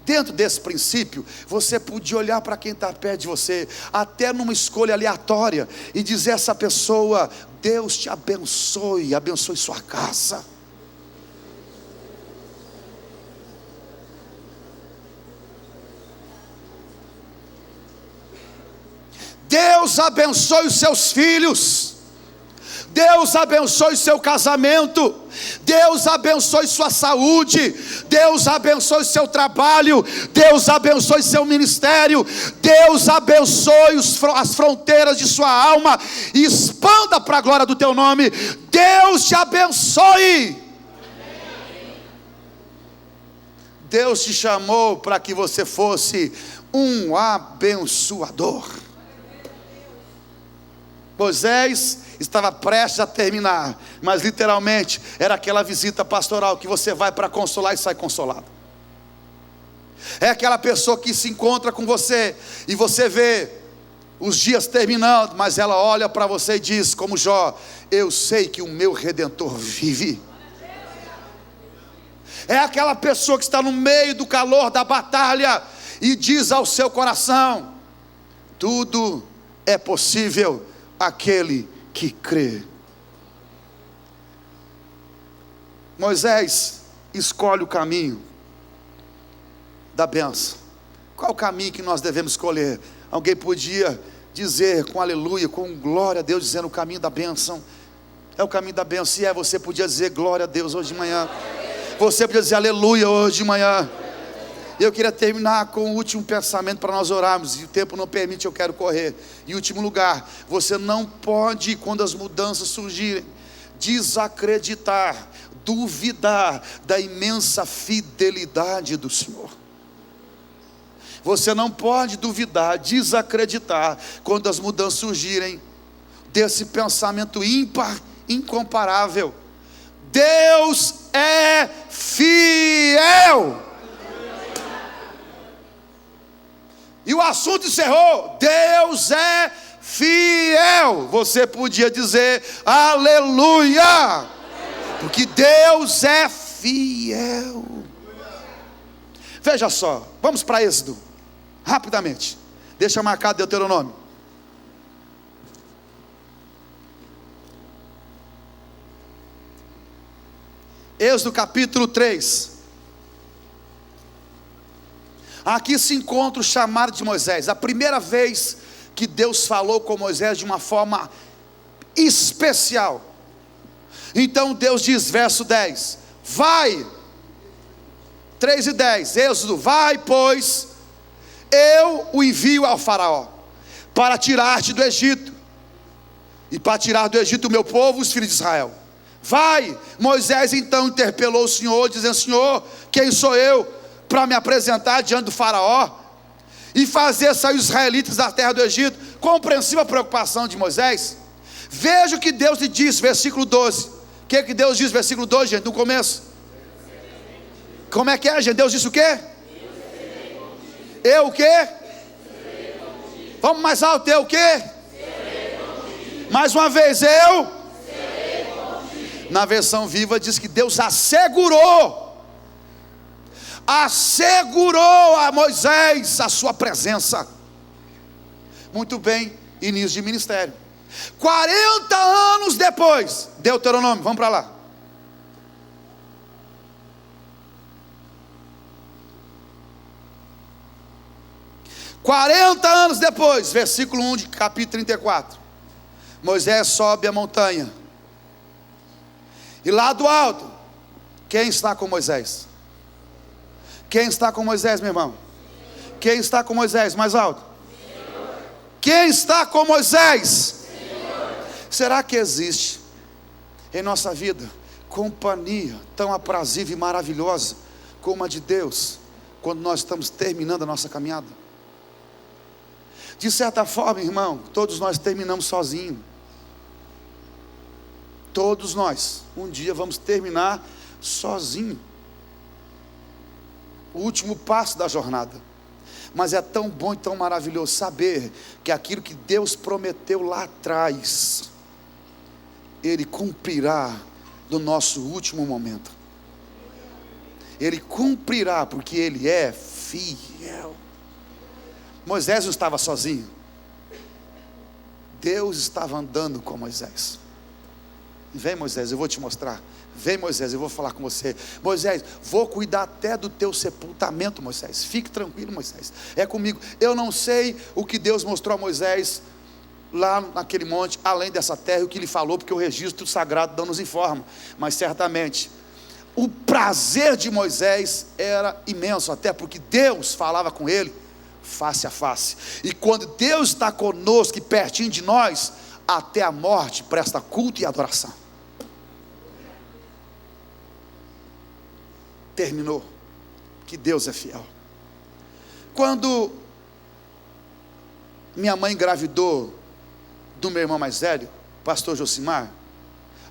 Speaker 2: Dentro desse princípio, você podia olhar para quem está perto de você, até numa escolha aleatória, e dizer a essa pessoa: Deus te abençoe, abençoe sua casa. Deus abençoe os seus filhos. Deus abençoe seu casamento. Deus abençoe sua saúde. Deus abençoe seu trabalho. Deus abençoe seu ministério. Deus abençoe as fronteiras de sua alma e expanda para a glória do teu nome. Deus te abençoe. Deus te chamou para que você fosse um abençoador. Moisés estava prestes a terminar, mas literalmente era aquela visita pastoral que você vai para consolar e sai consolado. É aquela pessoa que se encontra com você e você vê os dias terminando, mas ela olha para você e diz, como Jó: eu sei que o meu Redentor vive. É aquela pessoa que está no meio do calor da batalha e diz ao seu coração: tudo é possível àquele que crê. Moisés escolhe o caminho da bênção. Qual o caminho que nós devemos escolher? Alguém podia dizer com aleluia, com glória a Deus, dizendo o caminho da bênção. É o caminho da bênção. Se é, você podia dizer glória a Deus hoje de manhã. Você podia dizer aleluia hoje de manhã. Eu queria terminar com o último pensamento para nós orarmos, e o tempo não permite, eu quero correr. Em último lugar, você não pode, quando as mudanças surgirem, desacreditar, duvidar da imensa fidelidade do Senhor. Você não pode duvidar, desacreditar, quando as mudanças surgirem, desse pensamento ímpar, incomparável: Deus é fiel. E o assunto encerrou. Deus é fiel. Você podia dizer aleluia, porque Deus é fiel. Veja só, vamos para Êxodo, rapidamente. Deixa marcado Deuteronômio. Êxodo capítulo 3. Aqui se encontra o chamado de Moisés. A primeira vez que Deus falou com Moisés de uma forma especial. Então Deus diz, verso 10: vai, 3:10, Êxodo: vai, pois eu o envio ao faraó, para tirar-te do Egito, e para tirar do Egito o meu povo, os filhos de Israel. Vai. Moisés então interpelou o Senhor, dizendo: Senhor, quem sou eu para me apresentar diante do faraó e fazer sair os israelitas da terra do Egito? Compreensível a preocupação de Moisés. Veja o que Deus lhe disse, versículo 12. O que Deus diz, versículo 12, gente, no começo? Como é que é, gente? Deus disse o quê? Eu o quê? Vamos mais alto, eu o quê? Mais uma vez, eu. Na versão viva diz que Deus assegurou a Moisés a sua presença. Muito bem, início de ministério. 40 anos depois, Deuteronômio, vamos para lá. Quarenta anos depois, versículo 1 de capítulo 34. Moisés sobe a montanha, e lá do alto, quem está com Moisés? Quem está com Moisés, meu irmão? Quem está com Moisés? Mais alto. Quem está com Moisés? Será que existe em nossa vida companhia tão aprazível e maravilhosa como a de Deus, quando nós estamos terminando a nossa caminhada? De certa forma, irmão, todos nós terminamos sozinhos. Todos nós, um dia vamos terminar sozinho. O último passo da jornada. Mas é tão bom e tão maravilhoso saber que aquilo que Deus prometeu lá atrás, Ele cumprirá no nosso último momento. Ele cumprirá, porque Ele é fiel. Moisés não estava sozinho. Deus estava andando com Moisés. Vem, Moisés, eu vou te mostrar. Vem, Moisés, eu vou falar com você. Moisés, vou cuidar até do teu sepultamento, Moisés. Fique tranquilo, Moisés, é comigo. Eu não sei o que Deus mostrou a Moisés lá naquele monte, além dessa terra, o que ele falou, porque o registro sagrado não nos informa. Mas certamente o prazer de Moisés era imenso, até porque Deus falava com ele face a face. E quando Deus está conosco e pertinho de nós, até a morte presta culto e adoração. Terminou. Que Deus é fiel. Quando minha mãe engravidou do meu irmão mais velho, pastor Josimar,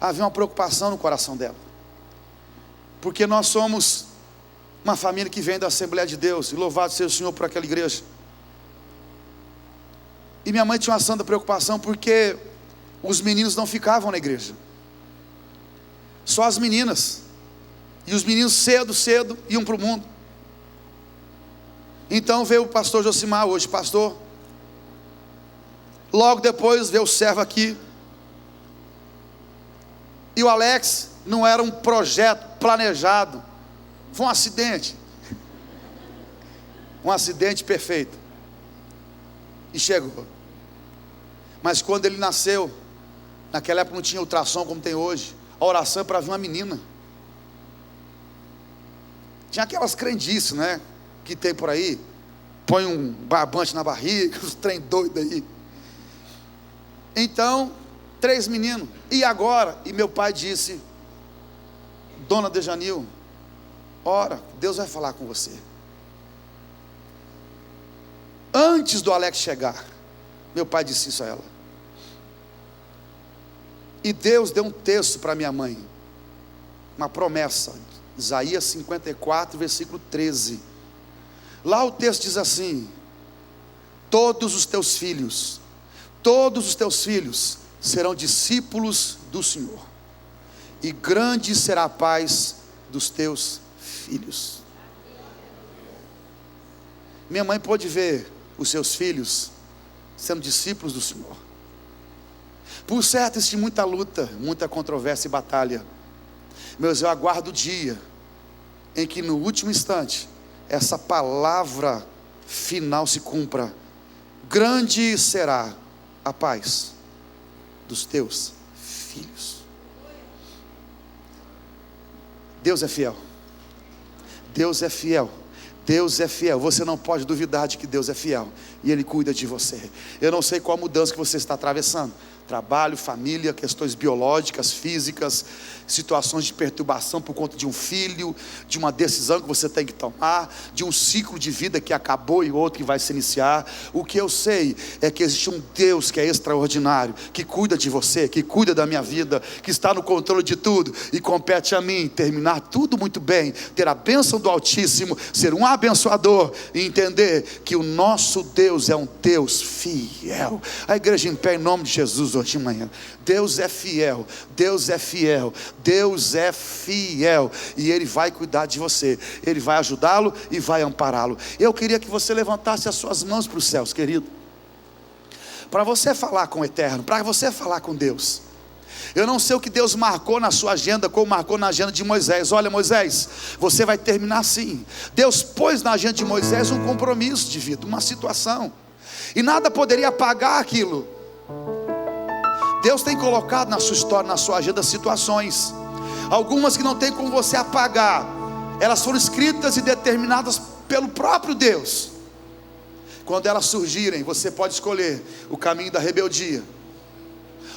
Speaker 2: havia uma preocupação no coração dela, porque nós somos Uma família que vem da Assembleia de Deus, e louvado seja o Senhor por aquela igreja. E minha mãe tinha uma santa preocupação, porque os meninos não ficavam na igreja, só as meninas. E os meninos cedo iam para o mundo. Então veio o pastor Josimar, hoje pastor. Logo depois veio o servo aqui. E o Alex não era um projeto planejado, foi um acidente. Um acidente perfeito. E chegou. Mas quando ele nasceu, naquela época não tinha ultrassom como tem hoje. A oração é para vir uma menina. Tinha aquelas crendices, né, que tem por aí. Põe um barbante na barriga, os trem doido aí. Então, 3 meninos. E agora? E meu pai disse: Dona Dejanil, ora, Deus vai falar com você. Antes do Alex chegar, meu pai disse isso a ela. E Deus deu um texto para minha mãe, uma promessa, Isaías 54, versículo 13. Lá o texto diz assim: todos os teus filhos serão discípulos do Senhor, e grande será a paz dos teus filhos. Minha mãe pôde ver os seus filhos sendo discípulos do Senhor. Por certo, existe muita luta, muita controvérsia e batalha. Meus, eu aguardo o dia em que no último instante essa palavra final se cumpra: grande será a paz dos teus filhos. Deus é fiel. Deus é fiel. Deus é fiel. Você não pode duvidar de que Deus é fiel, e Ele cuida de você. Eu não sei qual mudança que você está atravessando: trabalho, família, questões biológicas, físicas, situações de perturbação por conta de um filho, de uma decisão que você tem que tomar, de um ciclo de vida que acabou e outro que vai se iniciar. O que eu sei é que existe um Deus que é extraordinário, que cuida de você, que cuida da minha vida, que está no controle de tudo, e compete a mim terminar tudo muito bem, ter a bênção do Altíssimo, ser um abençoador e entender que o nosso Deus é um Deus fiel. A igreja em pé em nome de Jesus hoje de manhã. Deus é fiel, Deus é fiel, Deus é fiel, e Ele vai cuidar de você, Ele vai ajudá-lo e vai ampará-lo. Eu queria que você levantasse as suas mãos para os céus, querido, para você falar com o Eterno, para você falar com Deus. Eu não sei o que Deus marcou na sua agenda, como marcou na agenda de Moisés. Olha, Moisés, você vai terminar assim. Deus pôs na agenda de Moisés um compromisso de vida, uma situação, e nada poderia apagar aquilo. Deus tem colocado na sua história, na sua agenda, situações, algumas que não tem como você apagar. Elas foram escritas e determinadas pelo próprio Deus. Quando elas surgirem, você pode escolher o caminho da rebeldia,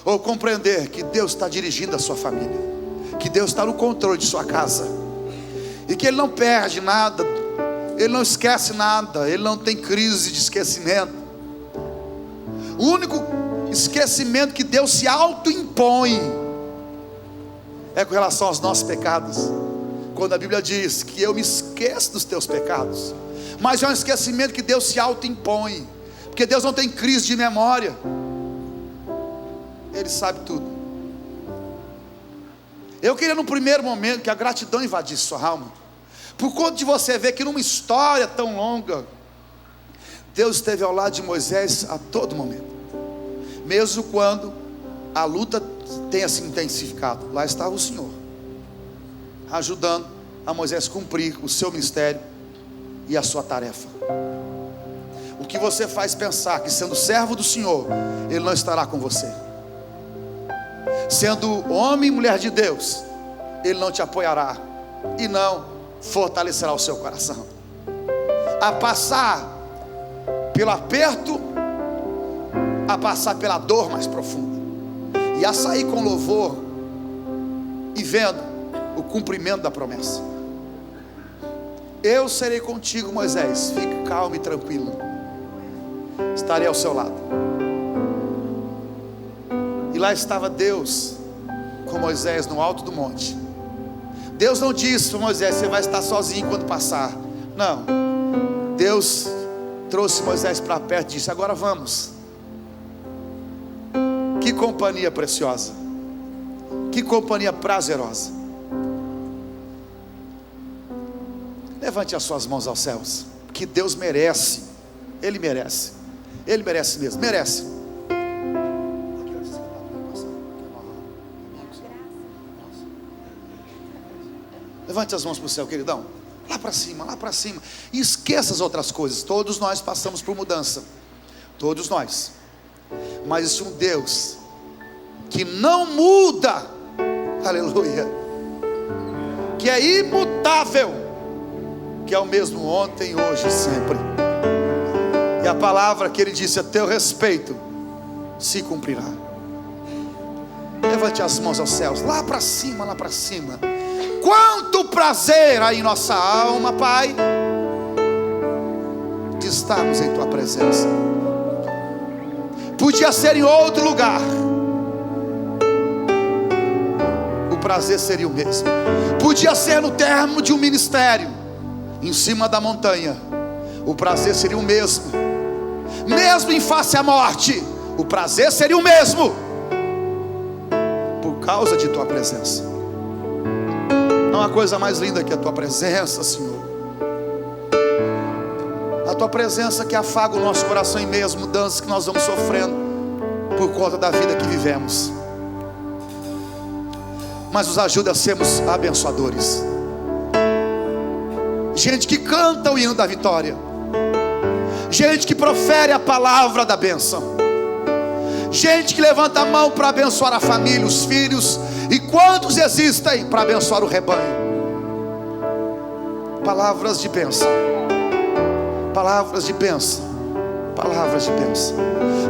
Speaker 2: ou compreender que Deus está dirigindo a sua família, que Deus está no controle de sua casa, e que Ele não perde nada, Ele não esquece nada, Ele não tem crise de esquecimento. O único esquecimento que Deus se autoimpõe é com relação aos nossos pecados, quando a Bíblia diz que eu me esqueço dos teus pecados. Mas é um esquecimento que Deus se autoimpõe, porque Deus não tem crise de memória, Ele sabe tudo. Eu queria no primeiro momento que a gratidão invadisse sua alma, por conta de você ver que numa história tão longa, Deus esteve ao lado de Moisés a todo momento. Mesmo quando a luta tenha se intensificado, lá estava o Senhor, ajudando a Moisés cumprir o seu ministério e a sua tarefa. O que você faz pensar que, sendo servo do Senhor, Ele não estará com você? Sendo homem e mulher de Deus, Ele não te apoiará e não fortalecerá o seu coração a passar pelo aperto, a passar pela dor mais profunda, e a sair com louvor e vendo o cumprimento da promessa. Eu serei contigo, Moisés, fique calmo e tranquilo, estarei ao seu lado. E lá estava Deus com Moisés no alto do monte. Deus não disse para Moisés: você vai estar sozinho quando passar. Não, Deus trouxe Moisés para perto e disse: agora vamos. Que companhia preciosa, que companhia prazerosa. Levante as suas mãos aos céus, que Deus merece. Ele merece, Ele merece mesmo, merece. Levante as mãos para o céu, queridão. Lá para cima, lá para cima. E esqueça as outras coisas. Todos nós passamos por mudança, todos nós. Mas existe um Deus que não muda, aleluia, que é imutável, que é o mesmo ontem, hoje e sempre. E a palavra que Ele disse a teu respeito se cumprirá. Levante as mãos aos céus, lá para cima, lá para cima. Quanto prazer há em nossa alma, Pai, de estarmos em Tua presença. Podia ser em outro lugar, o prazer seria o mesmo. Podia ser no termo de um ministério, em cima da montanha, o prazer seria o mesmo. Mesmo em face à morte, o prazer seria o mesmo, por causa de Tua presença. Não há coisa mais linda que a Tua presença, Senhor. A Tua presença que afaga o nosso coração em meio às mudanças que nós vamos sofrendo por conta da vida que vivemos, mas nos ajuda a sermos abençoadores. Gente que canta o hino da vitória, gente que profere a palavra da bênção, gente que levanta a mão para abençoar a família, os filhos. E quantos existem para abençoar o rebanho? Palavras de bênção, palavras de bênção, palavras de bênção.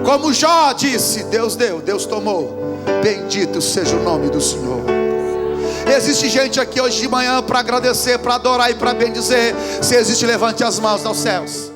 Speaker 2: Como Jó disse: Deus deu, Deus tomou, bendito seja o nome do Senhor. Existe gente aqui hoje de manhã para agradecer, para adorar e para bendizer. Se existe, levante as mãos aos céus.